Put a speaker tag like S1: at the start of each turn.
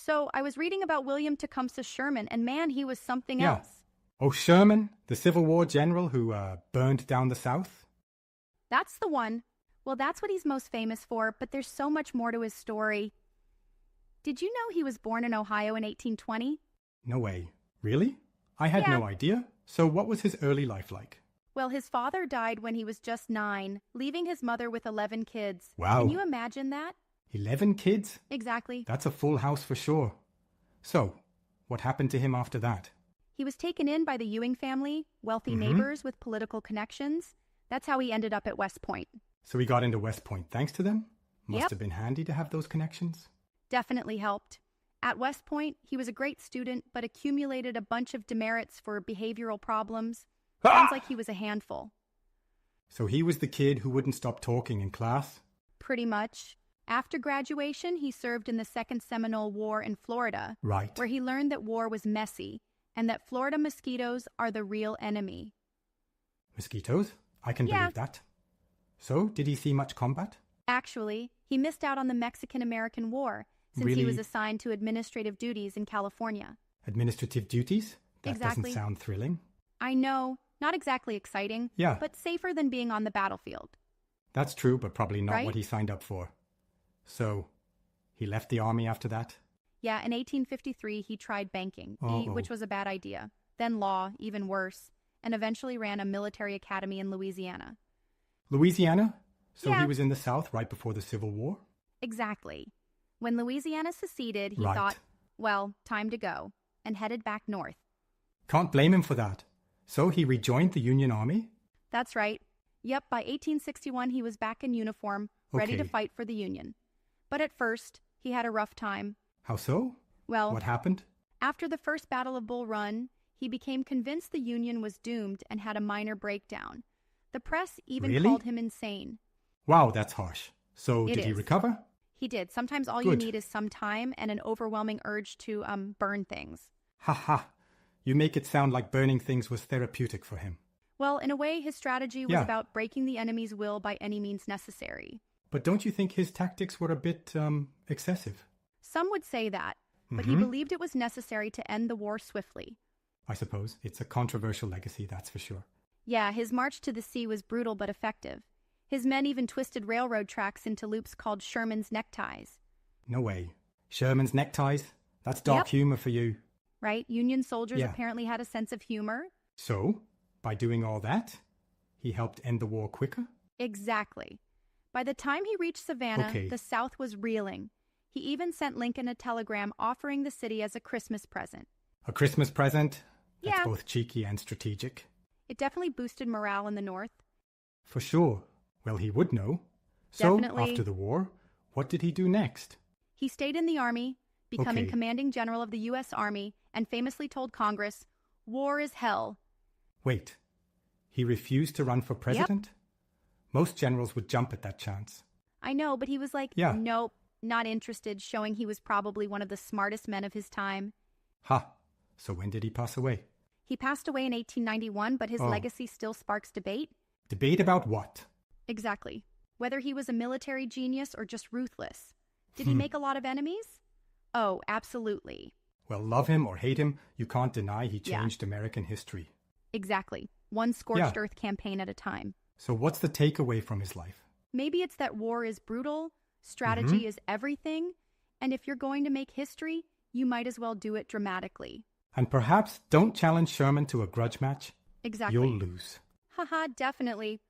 S1: So I was reading about William Tecumseh Sherman, and man, he was something
S2: Yeah.
S1: else.
S2: Oh, Sherman, the Civil War general who burned down the South?
S1: That's the one. Well, that's what he's most famous for, but there's so much more to his story. Did you know he was born in Ohio in 1820?
S2: No way. Really? I had
S1: Yeah.
S2: no idea. So what was his early life like?
S1: Well, his father died when he was just 9, leaving his mother with 11 kids.
S2: Wow.
S1: Can you imagine that?
S2: 11 kids?
S1: Exactly.
S2: That's a full house for sure. So, what happened to him after that?
S1: He was taken in by the Ewing family, wealthy neighbors with political connections. That's how he ended up at West Point.
S2: So he got into West Point thanks to them? Must
S1: Yep.
S2: have been handy to have those connections.
S1: Definitely helped. At West Point, he was a great student, but accumulated a bunch of demerits for behavioral problems. Sounds like he was a handful.
S2: So he was the kid who wouldn't stop talking in class?
S1: Pretty much. After graduation, he served in the Second Seminole War in Florida,
S2: Right.
S1: where he learned that war was messy and that Florida mosquitoes are the real enemy.
S2: Mosquitoes? I can
S1: Yeah.
S2: believe that. So, did he see much combat?
S1: Actually, he missed out on the Mexican-American War since he
S2: Really?
S1: was assigned to administrative duties in California.
S2: Administrative duties? That
S1: Exactly.
S2: doesn't sound thrilling.
S1: I know, not exactly exciting,
S2: Yeah.
S1: but safer than being on the battlefield.
S2: That's true, but probably not
S1: Right?
S2: what he signed up for. So, he left the army after that?
S1: Yeah, in 1853, he tried banking,
S2: Uh-oh.
S1: which was a bad idea. Then law, even worse, and eventually ran a military academy in Louisiana.
S2: Louisiana? So
S1: Yeah.
S2: he was in the South right before the Civil War?
S1: Exactly. When Louisiana seceded, he
S2: Right.
S1: thought, well, time to go, and headed back north.
S2: Can't blame him for that. So he rejoined the Union Army?
S1: That's right. Yep, by 1861, he was back in uniform, ready to
S2: Okay.
S1: fight for the Union. But at first, he had a rough time.
S2: How so?
S1: Well,
S2: What happened?
S1: after the First Battle of Bull Run, he became convinced the Union was doomed and had a minor breakdown. The press even
S2: Really?
S1: called him insane.
S2: Wow, that's harsh. So
S1: It
S2: did he
S1: is.
S2: recover?
S1: He did. Sometimes all you
S2: Good.
S1: need is some time and an overwhelming urge to burn things.
S2: Ha ha. You make it sound like burning things was therapeutic for him.
S1: Well, in a way, his strategy was
S2: Yeah.
S1: about breaking the enemy's will by any means necessary.
S2: But don't you think his tactics were a bit, excessive?
S1: Some would say that, but he believed it was necessary to end the war swiftly.
S2: I suppose. It's a controversial legacy, that's for sure.
S1: Yeah, his march to the sea was brutal but effective. His men even twisted railroad tracks into loops called Sherman's neckties.
S2: No way. Sherman's neckties? That's dark
S1: Yep.
S2: humor for you.
S1: Right? Union soldiers
S2: Yeah.
S1: apparently had a sense of humor.
S2: So, by doing all that, he helped end the war quicker?
S1: Exactly. By the time he reached Savannah,
S2: Okay.
S1: the South was reeling. He even sent Lincoln a telegram offering the city as a Christmas present.
S2: A Christmas present? That's
S1: Yeah.
S2: both cheeky and strategic.
S1: It definitely boosted morale in the North.
S2: For sure. Well, he would know. So,
S1: Definitely.
S2: after the war, what did he do next?
S1: He stayed in the Army, becoming
S2: Okay.
S1: commanding general of the U.S. Army, and famously told Congress, "War is hell."
S2: Wait. He refused to run for president? Most generals would jump at that chance.
S1: I know, but he was like,
S2: Yeah.
S1: nope, not interested, showing he was probably one of the smartest men of his time.
S2: Ha. So when did he pass away?
S1: He passed away in 1891, but his
S2: Oh.
S1: legacy still sparks debate.
S2: Debate about what?
S1: Exactly. Whether he was a military genius or just ruthless. Did he make a lot of enemies? Oh, absolutely.
S2: Well, love him or hate him, you can't deny he
S1: Yeah.
S2: changed American history.
S1: Exactly. One scorched
S2: Yeah.
S1: earth campaign at a time.
S2: So what's the takeaway from his life?
S1: Maybe it's that war is brutal, strategy is everything, and if you're going to make history, you might as well do it dramatically.
S2: And perhaps don't challenge Sherman to a grudge match.
S1: Exactly.
S2: You'll lose.
S1: Haha, definitely.